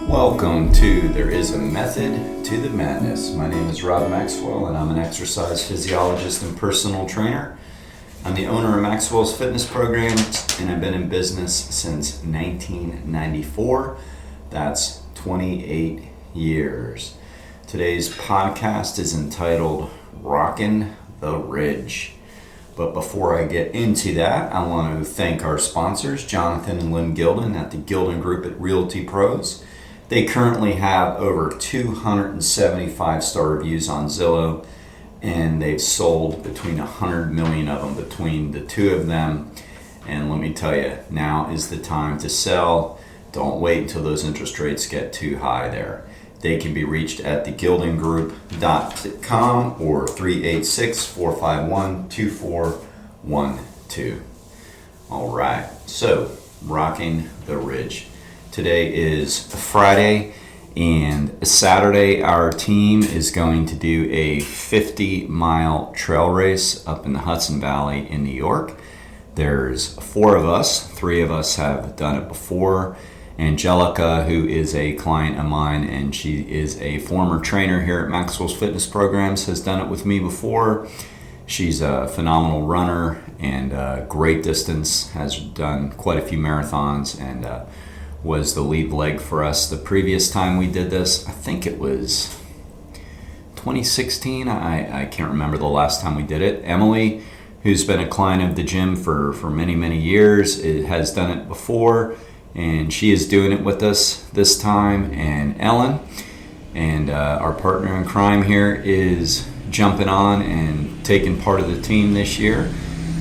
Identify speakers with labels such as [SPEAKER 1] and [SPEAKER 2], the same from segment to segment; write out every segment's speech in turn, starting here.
[SPEAKER 1] Welcome to There Is a Method to the Madness. My name is Rob Maxwell and I'm an exercise physiologist and personal trainer. I'm the owner of Maxwell's Fitness Programs and I've been in business since 1994. That's 28 years. Today's podcast is entitled Rockin' the Ridge. But before I get into that, I want to thank our sponsors, Jonathan and Lynn Gilden at the Gilden Group at Realty Pros. They currently have over 275 star reviews on Zillow, and they've sold between 100 million of them between the two of them. And let me tell you, now is the time to sell. Don't wait until those interest rates get too high there. They can be reached at thegildengroup.com or 386-451-2412. All right, so Rocking the Ridge. Today is Friday, and Saturday our team is going to do a 50-mile trail race up in the Hudson Valley in New York. There's 4 of us. 3 of us have done it before. Angelica, who is a client of mine, and she is a former trainer here at Maxwell's Fitness Programs, has done it with me before. She's a phenomenal runner and great distance, has done quite a few marathons, and was the lead leg for us the previous time we did this. I think it was 2016. I can't remember the last time we did it. Emily, who's been a client of the gym for many, many years, has done it before, and she is doing it with us this time. And Ellen, and our partner in crime here, is jumping on and taking part of the team this year.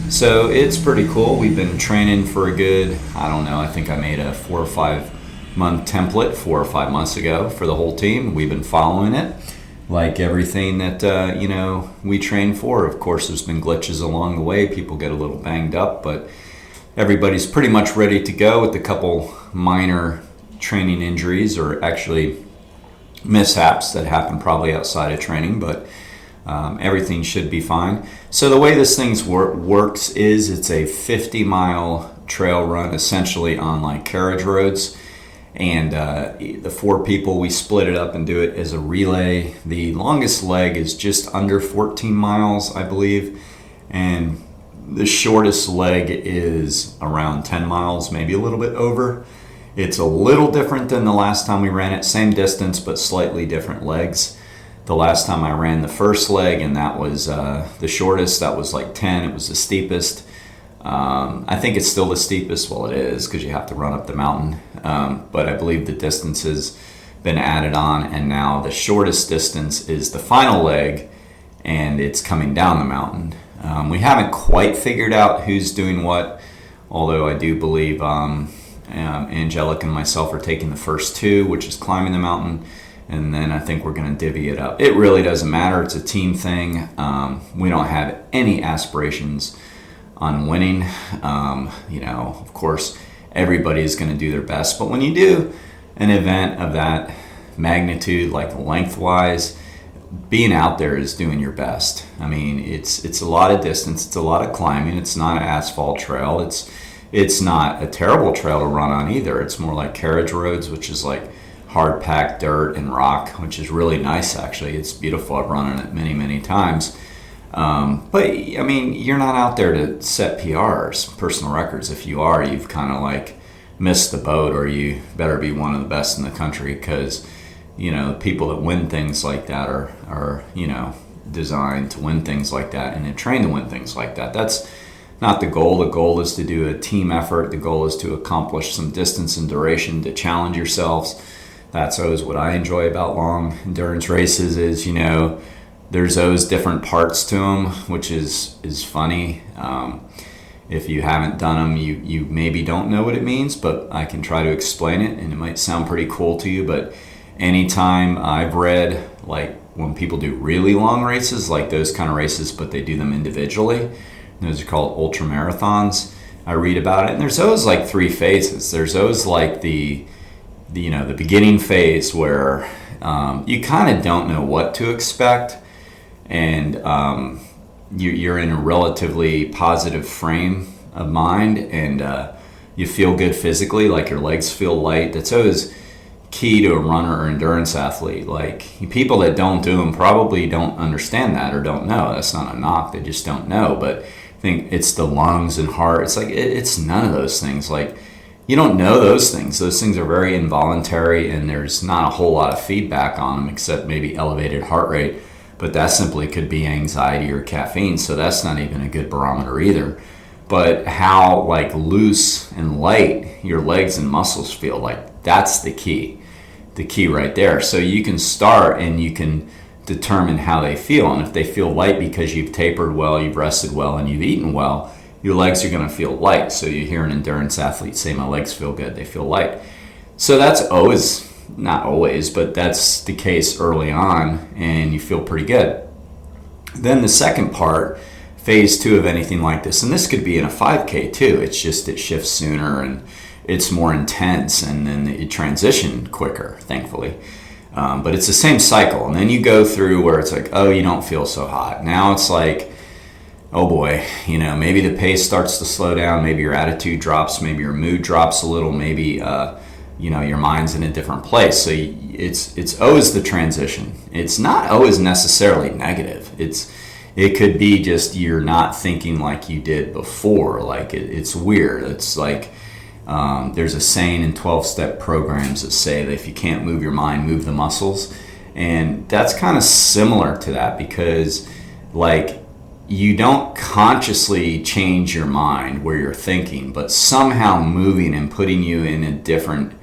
[SPEAKER 1] So it's pretty cool. We've been training for a good, I think I made a 4 or 5 month template 4 or 5 months ago for the whole team. We've been following it like everything that, we train for. Of course, there's been glitches along the way. People get a little banged up, but everybody's pretty much ready to go with a couple minor training injuries, or actually mishaps that happen probably outside of training, but everything should be fine. So the way this thing works is it's a 50-mile trail run, essentially on like carriage roads. And the 4 people, we split it up and do it as a relay. The longest leg is just under 14 miles, I believe. And the shortest leg is around 10 miles, maybe a little bit over. It's a little different than the last time we ran it. Same distance, but slightly different legs. The last time I ran the first leg, and that was the shortest, that was like 10. It was the steepest. I think it's still the steepest. Well, it is, because you have to run up the mountain. But I believe the distance has been added on, and now the shortest distance is the final leg, and it's coming down the mountain. We haven't quite figured out who's doing what, although I do believe Angelica and myself are taking the first 2, which is climbing the mountain. And then I think we're going to divvy it up. It really doesn't matter. It's a team thing. We don't have any aspirations on winning. Of course, everybody's going to do their best. But when you do an event of that magnitude, like lengthwise, being out there is doing your best. I mean, it's a lot of distance. It's a lot of climbing. It's not an asphalt trail. It's not a terrible trail to run on either. It's more like carriage roads, which is like hard packed dirt and rock, which is really nice actually. It's beautiful. I've run on it many, many times. But I mean, you're not out there to set PRs, personal records. If you are, you've kind of like missed the boat, or you better be one of the best in the country, because people that win things like that are designed to win things like that, and they're trained to win things like that. That's not the goal. The goal is to do a team effort. The goal is to accomplish some distance and duration, to challenge yourselves. That's always what I enjoy about long endurance races is, there's always different parts to them, which is funny. If you haven't done them, you maybe don't know what it means, but I can try to explain it, and it might sound pretty cool to you. But anytime I've read, like when people do really long races, like those kind of races, but they do them individually, those are called ultra marathons. I read about it, and there's always like 3 phases. There's always like the beginning phase where you kind of don't know what to expect, and you're in a relatively positive frame of mind, and you feel good physically, like your legs feel light. That's always key to a runner or endurance athlete. Like, people that don't do them probably don't understand that or don't know. That's not a knock, they just don't know. But I think it's the lungs and heart. It's like, it's none of those things. Like, you don't know those things. Those things are very involuntary, and there's not a whole lot of feedback on them except maybe elevated heart rate. But that simply could be anxiety or caffeine, so that's not even a good barometer either. But how like loose and light your legs and muscles feel, like that's the key right there. So you can start and you can determine how they feel, and if they feel light because you've tapered well, you've rested well, and you've eaten well, your legs are going to feel light. So you hear an endurance athlete say, my legs feel good, they feel light. So that's always, not always, but that's the case early on, and you feel pretty good. Then the second part, phase 2 of anything like this, and this could be in a 5K too, it's just it shifts sooner and it's more intense, and then it transitioned quicker, thankfully. But it's the same cycle, and then you go through where it's like, oh, you don't feel so hot. Now it's like, oh boy, maybe the pace starts to slow down, maybe your attitude drops, maybe your mood drops a little, maybe your mind's in a different place. So it's always the transition. It's not always necessarily negative. It could be just you're not thinking like you did before. Like it's weird. It's like there's a saying in 12-step programs that say that if you can't move your mind, move the muscles. And that's kind of similar to that, because like you don't consciously change your mind where you're thinking, but somehow moving and putting you in a different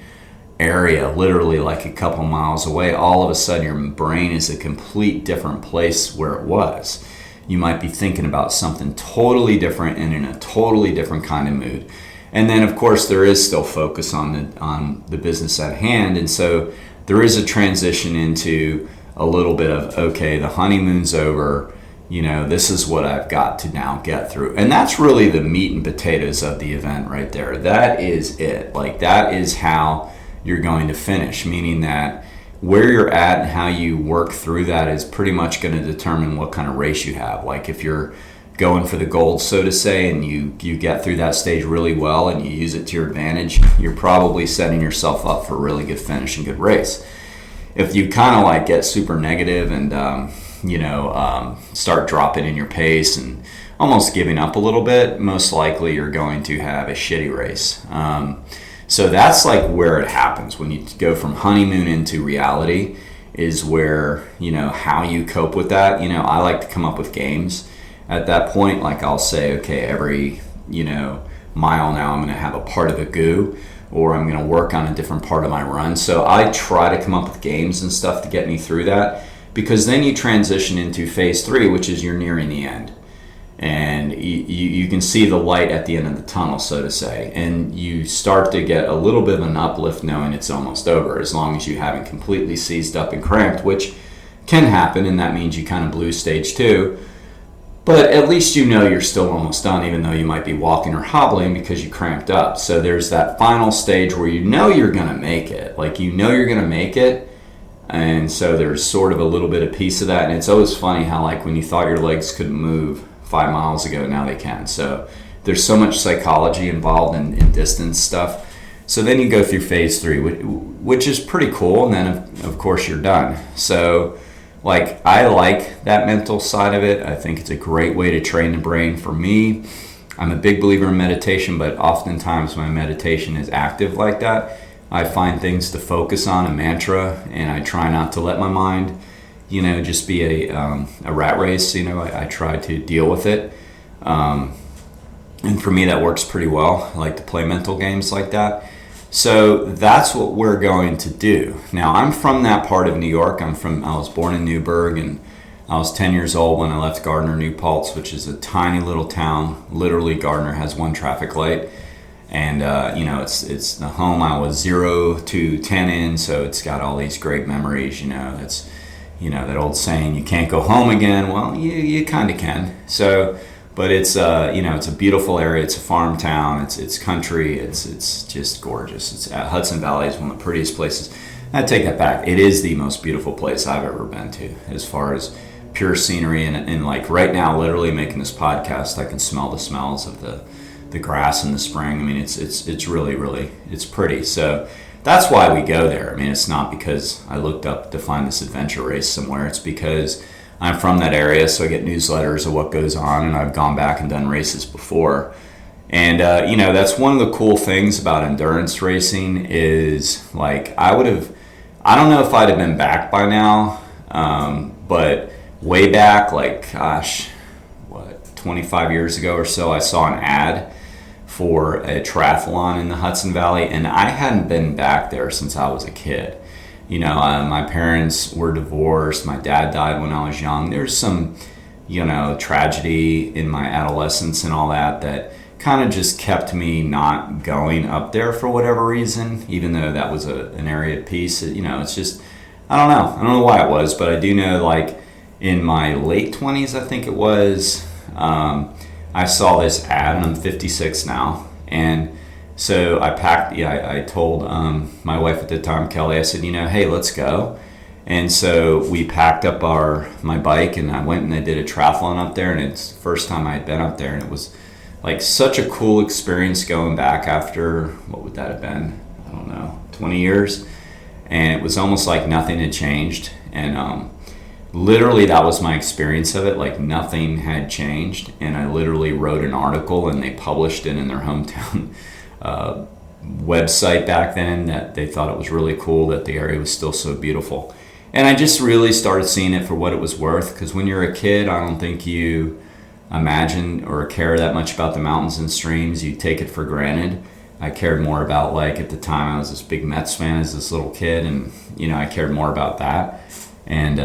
[SPEAKER 1] area, literally like a couple miles away, all of a sudden your brain is a complete different place where it was. You might be thinking about something totally different and in a totally different kind of mood. And then of course there is still focus on the business at hand, and so there is a transition into a little bit of, okay, the honeymoon's over, this is what I've got to now get through. And that's really the meat and potatoes of the event right there. That is it. Like, that is how you're going to finish, meaning that where you're at and how you work through that is pretty much going to determine what kind of race you have. Like, if you're going for the gold, so to say, and you get through that stage really well and you use it to your advantage, you're probably setting yourself up for a really good finish and good race. If you kind of like get super negative and start dropping in your pace and almost giving up a little bit, most likely you're going to have a shitty race. So that's like where it happens when you go from honeymoon into reality, is where, how you cope with that. I like to come up with games at that point. Like, I'll say, okay, every, mile now I'm going to have a part of the GU, or I'm going to work on a different part of my run. So I try to come up with games and stuff to get me through that, because then you transition into phase 3, which is you're nearing the end. And you can see the light at the end of the tunnel, so to say. And you start to get a little bit of an uplift knowing it's almost over, as long as you haven't completely seized up and cramped, which can happen, and that means you kind of blew stage 2. But at least you're still almost done, even though you might be walking or hobbling because you cramped up. So there's that final stage where you're going to make it. Like, you're going to make it. And so there's sort of a little bit of piece of that. And it's always funny how, like, when you thought your legs couldn't move 5 miles ago, now they can. So there's so much psychology involved in distance stuff. So then you go through phase 3, which is pretty cool. And then, of course, you're done. So, like, I like that mental side of it. I think it's a great way to train the brain. For me, I'm a big believer in meditation, but oftentimes my meditation is active like that. I find things to focus on, a mantra, and I try not to let my mind, just be a rat race. I try to deal with it. And for me, that works pretty well. I like to play mental games like that. So that's what we're going to do. Now, I'm from that part of New York. I was born in Newburgh, and I was 10 years old when I left Gardner, New Paltz, which is a tiny little town. Literally, Gardner has one traffic light. And, it's the home I was 0 to 10 in, so it's got all these great memories. It's, that old saying, you can't go home again. Well, you kind of can. So, but it's, it's a beautiful area. It's a farm town. It's country. It's just gorgeous. Hudson Valley is one of the prettiest places. I take that back. It is the most beautiful place I've ever been to, as far as pure scenery. And like right now, literally making this podcast, I can smell the smells of the grass in the spring. I mean, it's really, really, it's pretty. So that's why we go there. I mean, it's not because I looked up to find this adventure race somewhere. It's because I'm from that area, so I get newsletters of what goes on, and I've gone back and done races before. And, that's one of the cool things about endurance racing is, like, I don't know if I'd have been back by now, but way back, like, 25 years ago or so, I saw an ad for a triathlon in the Hudson Valley, and I hadn't been back there since I was a kid. My parents were divorced. My dad died when I was young. There's some, tragedy in my adolescence and all that kind of just kept me not going up there for whatever reason, even though that was an area of peace. It's just, I don't know. I don't know why it was, but I do know, like, in my late 20s, I think it was, I saw this ad, and I'm 56 now, and so I told my wife at the time, Kelly, I said, hey, let's go. And so we packed up my bike, and I went and I did a triathlon up there, and it's the first time I had been up there, and it was like such a cool experience going back after, what would that have been? I don't know, 20 years. And it was almost like nothing had changed. And literally that was my experience of it. Like nothing had changed. And I literally wrote an article, and they published it in their hometown website back then, that they thought it was really cool that the area was still so beautiful. And I just really started seeing it for what it was worth, because when you're a kid, I don't think you imagine or care that much about the mountains and streams. You take it for granted. I cared more about, like, at the time I was this big Mets fan as this little kid, and I cared more about that and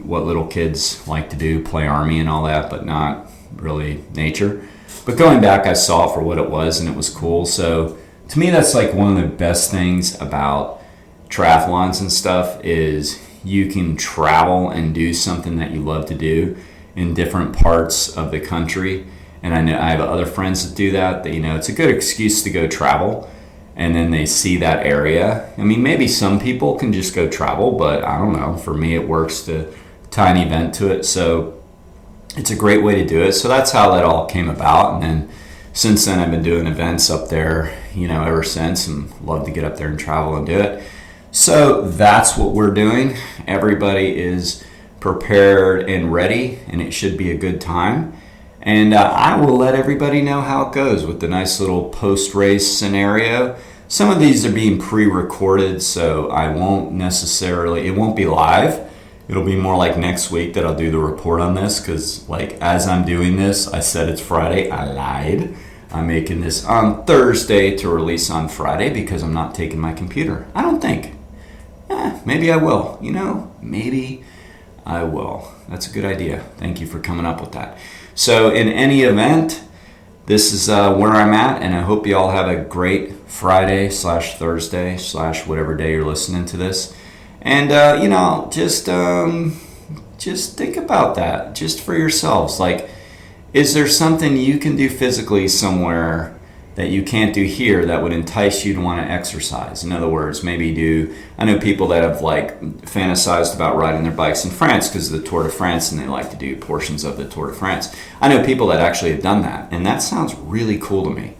[SPEAKER 1] what little kids like to do, play army and all that, but not really nature. But going back, I saw it for what it was, and it was cool. So to me, that's like one of the best things about triathlons and stuff, is you can travel and do something that you love to do in different parts of the country. And I know I have other friends that do that, it's a good excuse to go travel, and then they see that area. I mean, maybe some people can just go travel, but I don't know. For me, it works to tie an event to it. So it's a great way to do it. So that's how that all came about. And then since then, I've been doing events up there, ever since, and love to get up there and travel and do it. So that's what we're doing. Everybody is prepared and ready, and it should be a good time. And I will let everybody know how it goes with the nice little post-race scenario. Some of these are being pre-recorded, so it won't be live. It'll be more like next week that I'll do the report on this, because, like, as I'm doing this, I said it's Friday. I lied. I'm making this on Thursday to release on Friday because I'm not taking my computer. I don't think. Maybe I will. Maybe I will. That's a good idea. Thank you for coming up with that. So in any event, this is where I'm at, and I hope you all have a great Friday / Thursday / whatever day you're listening to this. And, just think about that just for yourselves. Like, is there something you can do physically somewhere that you can't do here that would entice you to want to exercise? In other words, I know people that have, like, fantasized about riding their bikes in France because of the Tour de France, and they like to do portions of the Tour de France. I know people that actually have done that, and that sounds really cool to me.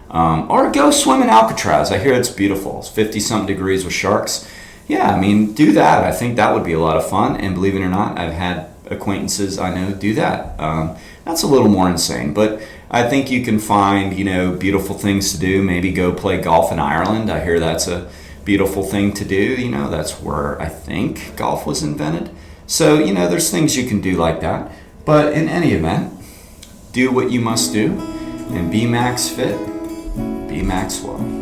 [SPEAKER 1] Or go swim in Alcatraz. I hear it's beautiful. It's 50-something degrees with sharks. Yeah, I mean, do that. I think that would be a lot of fun, and believe it or not, I've had acquaintances I know do that. That's a little more insane, but I think you can find, beautiful things to do. Maybe go play golf in Ireland. I hear that's a beautiful thing to do. That's where I think golf was invented. So, there's things you can do like that. But in any event, do what you must do, and be max fit, be max well.